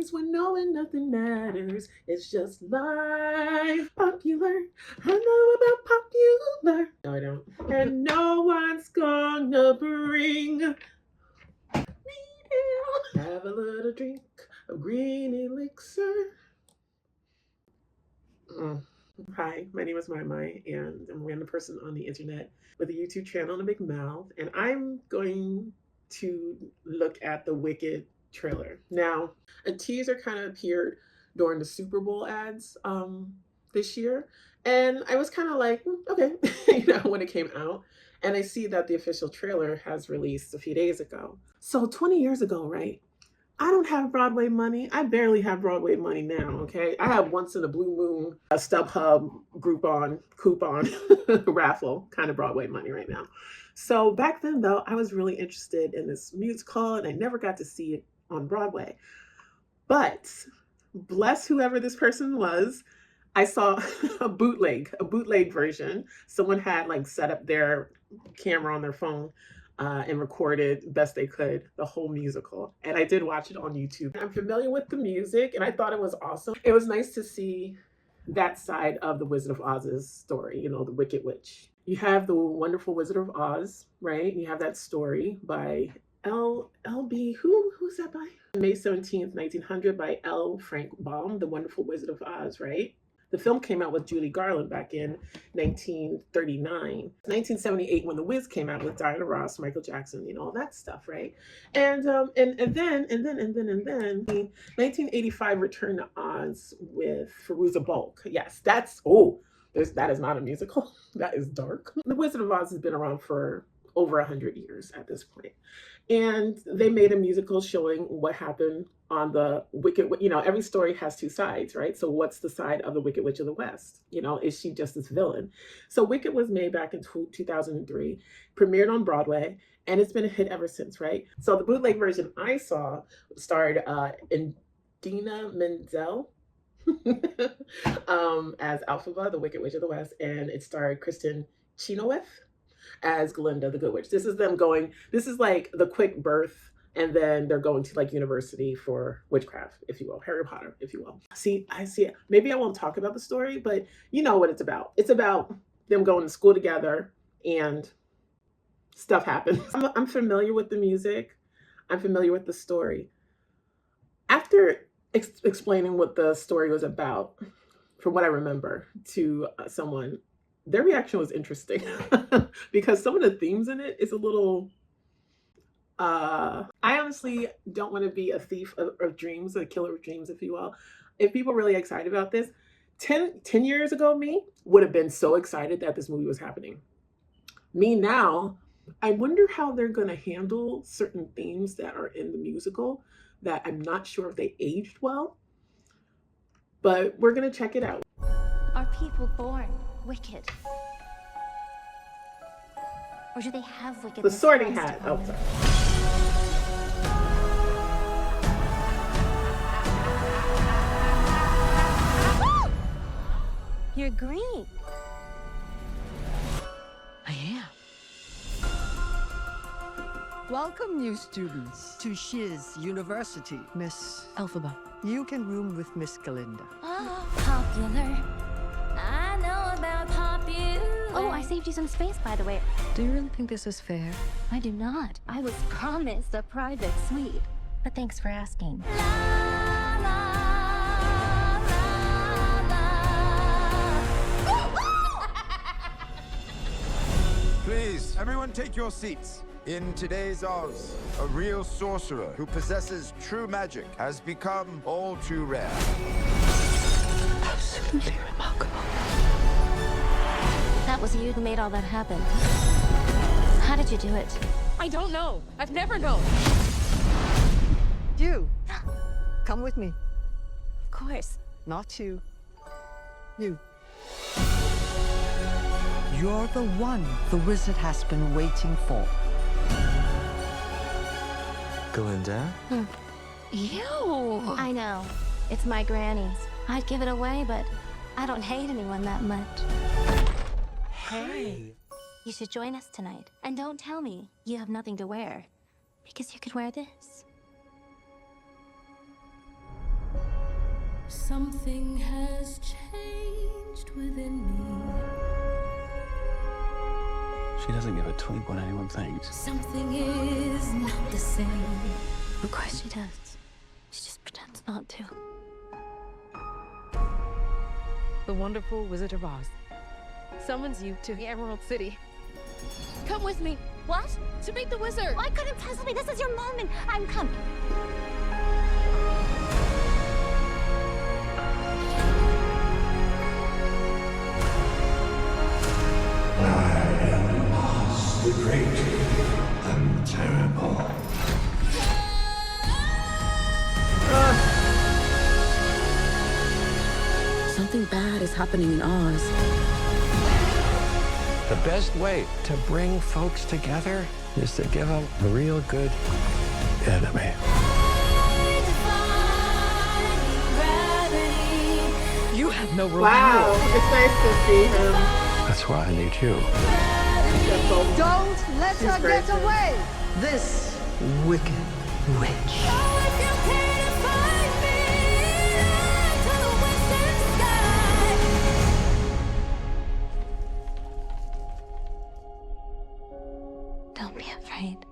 times when knowing nothing matters. It's just life. Popular. I know about popular. No, I don't. And no one's gonna bring me down. Have a little drink of green elixir. Hi, my name is Mai, and I'm a random person on the internet with a YouTube channel and a big mouth, and I'm going to look at the Wicked trailer. Now, a teaser kind of appeared during the Super Bowl ads this year, and I was kind of like, okay, when it came out. And I see that the official trailer has released a few days ago. So 20 years ago, right? I don't have Broadway money. I barely have Broadway money now, okay? I have once in a blue moon, a StubHub Groupon coupon raffle kind of Broadway money right now. So back then, though, I was really interested in this musical, and I never got to see it on Broadway. But bless whoever this person was, I saw a bootleg version. Someone had like set up their camera on their phone and recorded best they could the whole musical. And I did watch it on YouTube. I'm familiar with the music and I thought it was awesome. It was nice to see that side of the Wizard of Oz's story, the Wicked Witch. You have the wonderful Wizard of Oz, right? You have that story by L.B. Who's that by? May 17th, 1900 by L. Frank Baum, The Wonderful Wizard of Oz, right? The film came out with Judy Garland back in 1939. 1978, when The Wiz came out with Diana Ross, Michael Jackson, all that stuff, right? And then 1985 Return to Oz with Fairuza Balk. Yes, that is not a musical. That is dark. The Wizard of Oz has been around for over 100 years at this point. And they made a musical showing what happened on the Wicked Witch. Every story has two sides, right? So what's the side of the Wicked Witch of the West? Is she just this villain? So Wicked was made back in 2003, premiered on Broadway, and it's been a hit ever since, right? So the bootleg version I saw starred Idina Menzel as Elphaba, the Wicked Witch of the West, and it starred Kristen Chenoweth as Glinda the Good Witch. This is like the quick birth, and then they're going to like university for witchcraft, if you will, Harry Potter, if you will. See, I see it. Maybe I won't talk about the story, but you know what it's about. It's about them going to school together and stuff happens. I'm familiar with the music. I'm familiar with the story. After explaining what the story was about, from what I remember, to someone, their reaction was interesting because some of the themes in it is a little, I honestly don't want to be a thief of dreams, a killer of dreams, if you will. If people are really excited about this, 10 years ago, me would have been so excited that this movie was happening. Me now, I wonder how they're going to handle certain themes that are in the musical that I'm not sure if they aged well, but we're going to check it out. Are people born wicked? Or do they have wickedness? The Sorting Hat. Oh, sorry. You're green. I am. Welcome, new students, to Shiz University. Miss Elphaba, you can room with Miss Glinda. Oh, popular. I know about popular. Oh, I saved you some space, by the way. Do you really think this is fair? I do not. I was promised a private suite. But thanks for asking. Please, everyone take your seats. In today's Oz, a real sorcerer who possesses true magic has become all too rare. Absolutely remarkable. That was you who made all that happen. How did you do it? I don't know. I've never known. You, come with me. Of course. Not you. You. You're the one the wizard has been waiting for. Glinda? Ew. I know. It's my granny's. I'd give it away, but I don't hate anyone that much. Hey. You should join us tonight. And don't tell me you have nothing to wear. Because you could wear this. Something has changed within me. She doesn't give a twink what anyone thinks. Something is not the same. Of course she does. She just pretends not to. The wonderful Wizard of Oz summons you to the Emerald City. Come with me. What? To meet the wizard! I couldn't possibly. This is your moment. I'm coming. The great and terrible. Something bad is happening in Oz. The best way to bring folks together is to give them a real good enemy. You have no reward. Wow, it's nice to see him. That's why I need you. Don't let She's her great, get too. away! This wicked witch. Don't be afraid.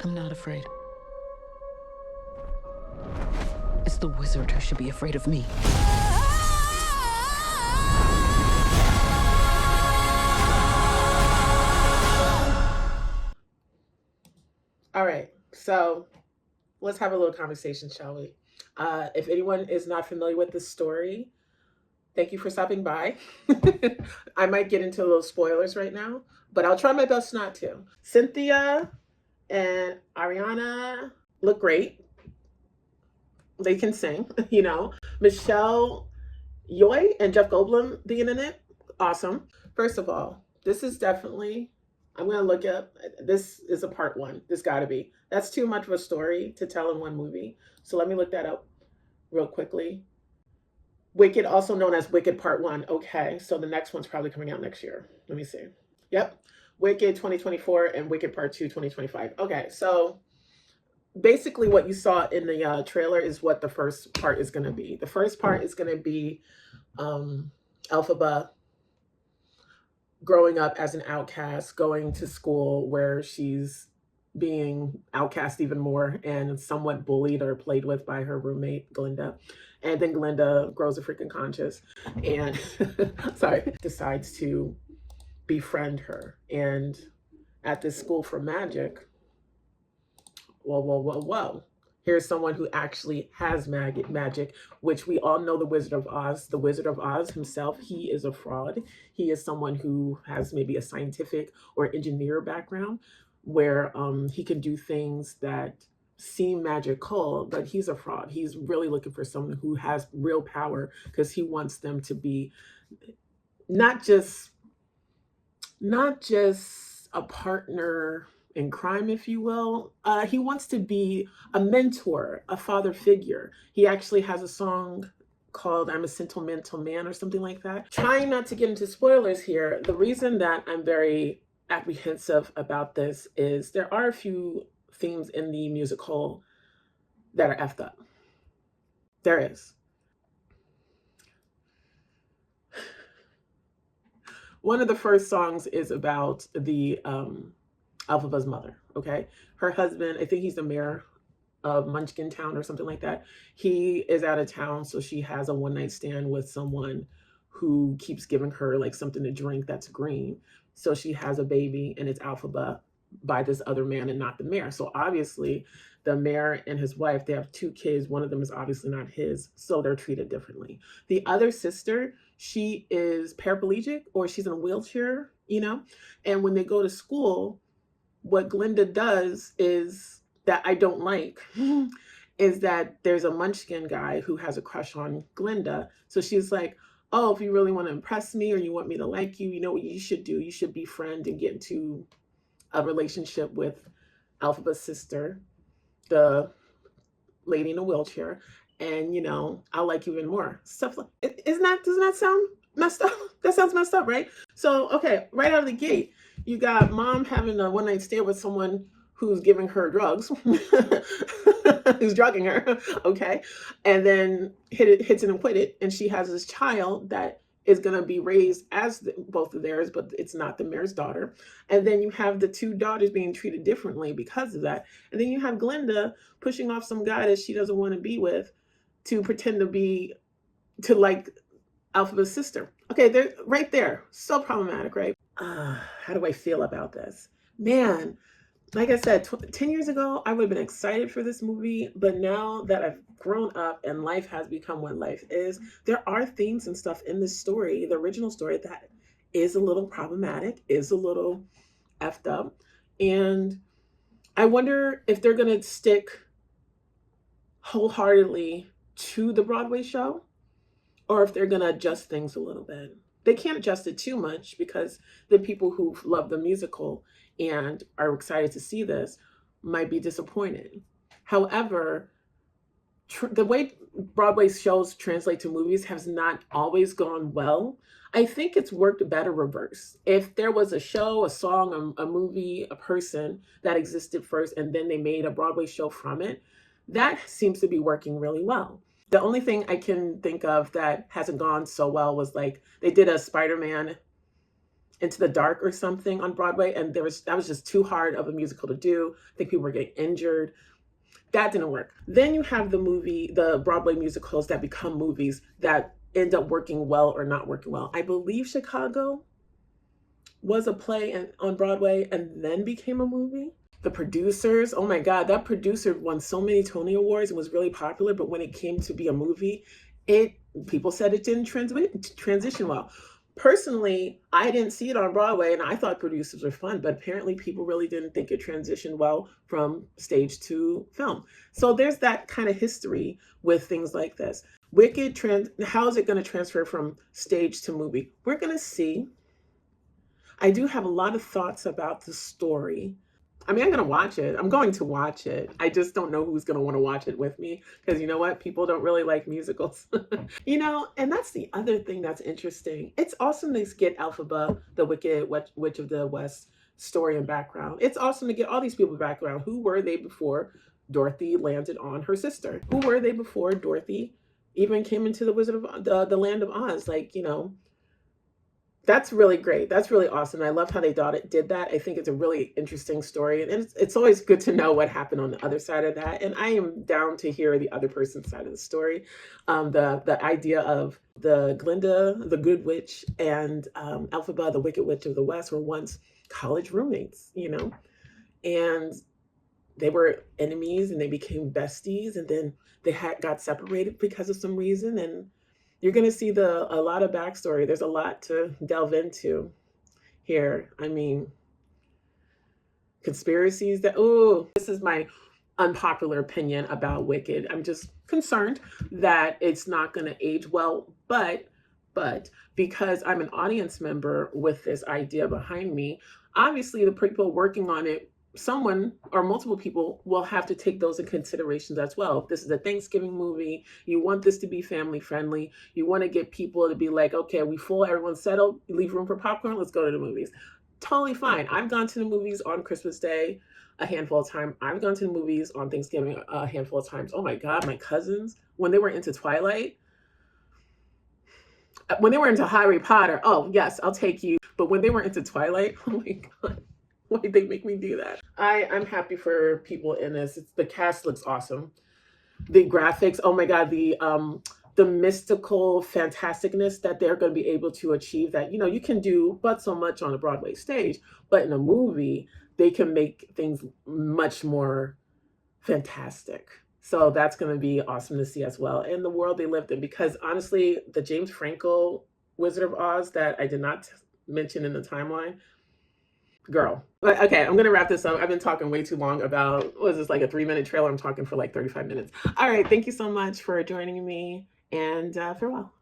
I'm not afraid. It's the wizard who should be afraid of me. All right, so let's have a little conversation, shall we? If anyone is not familiar with this story, thank you for stopping by. I might get into a little spoilers right now, but I'll try my best not to. Cynthia and Ariana look great. They can sing, you know. Michelle Yeoh and Jeff Goldblum being in it, awesome. First of all, this is definitely, I'm going to look up, this is a part one. This got to be. That's too much of a story to tell in one movie. So let me look that up real quickly. Wicked, also known as Wicked Part 1. Okay, so the next one's probably coming out next year. Let me see. Yep. Wicked 2024 and Wicked Part 2 2025. Okay, so basically what you saw in the trailer is what the first part is going to be. The first part is going to be Elphaba growing up as an outcast, going to school where she's being outcast even more and somewhat bullied or played with by her roommate, Glinda. And then Glinda grows a freaking conscious and, sorry, decides to befriend her. And at this school for magic, whoa. Here's someone who actually has magic, which we all know the Wizard of Oz. The Wizard of Oz himself, he is a fraud. He is someone who has maybe a scientific or engineer background where he can do things that seem magical, but he's a fraud. He's really looking for someone who has real power because he wants them to be not just a partner in crime, if you will. He wants to be a mentor, a father figure. He actually has a song called I'm a Sentimental Man or something like that. Trying not to get into spoilers here, the reason that I'm very apprehensive about this is there are a few themes in the musical that are effed up. There is. One of the first songs is about the Elphaba's mother, okay? Her husband, I think he's the mayor of Munchkin Town or something like that. He is out of town, so she has a one-night stand with someone who keeps giving her like something to drink that's green. So she has a baby and it's Elphaba by this other man and not the mayor. So obviously the mayor and his wife, they have two kids. One of them is obviously not his, so they're treated differently. The other sister, she is paraplegic or she's in a wheelchair, you know? And when they go to school, what Glinda does is that I don't like is that there's a munchkin guy who has a crush on Glinda. So she's like, oh, if you really want to impress me or you want me to like you, you know what you should do? You should befriend and get into a relationship with Elphaba's sister, the lady in a wheelchair, and, you know, I'll like you even more. Stuff like, doesn't that sound messed up? That sounds messed up, right? So, okay, right out of the gate, You got mom having a one night stand with someone who's giving her drugs, who's drugging her, okay, and then hits it and quit it, and she has this child that is going to be raised as both of theirs, but it's not the mayor's daughter. And then you have the two daughters being treated differently because of that. And then you have Glinda pushing off some guy that she doesn't want to be with to pretend to like Alphaba's sister. Okay, they're right there. So problematic, right? How do I feel about this? Man, like I said, 10 years ago, I would have been excited for this movie. But now that I've grown up and life has become what life is, there are themes and stuff in this story, the original story, that is a little problematic, is a little effed up. And I wonder if they're going to stick wholeheartedly to the Broadway show or if they're going to adjust things a little bit. They can't adjust it too much because the people who love the musical and are excited to see this might be disappointed. However, the way Broadway shows translate to movies has not always gone well. I think it's worked better reverse. If there was a show, a song, a movie, a person that existed first and then they made a Broadway show from it, that seems to be working really well. The only thing I can think of that hasn't gone so well was like they did a Spider-Man Into the Dark or something on Broadway, and that was just too hard of a musical to do. I think people were getting injured. That didn't work. Then you have the Broadway musicals that become movies that end up working well or not working well. I believe Chicago was a play on Broadway and then became a movie. The producers, oh my God, that producer won so many Tony Awards and was really popular, but when it came to be a movie, people said it didn't transition well. Personally, I didn't see it on Broadway and I thought producers were fun, but apparently people really didn't think it transitioned well from stage to film. So there's that kind of history with things like this. Wicked, how is it going to transfer from stage to movie? We're going to see. I do have a lot of thoughts about the story. I mean, I'm going to watch it. I'm going to watch it. I just don't know who's going to want to watch it with me because you know what? People don't really like musicals. And that's the other thing that's interesting. It's awesome to get Elphaba, the Wicked Witch of the West story and background. It's awesome to get all these people background. Who were they before Dorothy landed on her sister? Who were they before Dorothy even came into the land of Oz? That's really great. That's really awesome. I love how they did that. I think it's a really interesting story. And it's always good to know what happened on the other side of that. And I am down to hear the other person's side of the story. The idea of the Glinda, the Good Witch, and Elphaba, the Wicked Witch of the West, were once college roommates, and they were enemies and they became besties. And then they got separated because of some reason. And you're going to see a lot of backstory. There's a lot to delve into here. I mean, conspiracies this is my unpopular opinion about Wicked. I'm just concerned that it's not going to age well, but because I'm an audience member with this idea behind me, obviously the people working on it, someone or multiple people will have to take those in considerations as well. If this is a Thanksgiving movie, you want this to be family friendly, you want to get people to be like, okay, we full, everyone's settled, leave room for popcorn, let's go to the movies. Totally fine. I've gone to the movies on Christmas Day a handful of times. I've gone to the movies on Thanksgiving a handful of times. Oh my God, my cousins, when they were into Twilight, when they were into Harry Potter, oh yes, I'll take you. But when they were into Twilight, oh my God, why did they make me do that? I'm happy for people in this. The cast looks awesome. The graphics, oh my God, the mystical fantasticness that they're going to be able to achieve that, you can do but so much on a Broadway stage, but in a movie, they can make things much more fantastic. So that's going to be awesome to see as well. And the world they lived in, because honestly, the James Franco Wizard of Oz that I did not mention in the timeline, girl. But okay, I'm gonna wrap this up. I've been talking way too long about, what is this, like a 3-minute trailer? I'm talking for like 35 minutes. All right, thank you so much for joining me, and farewell.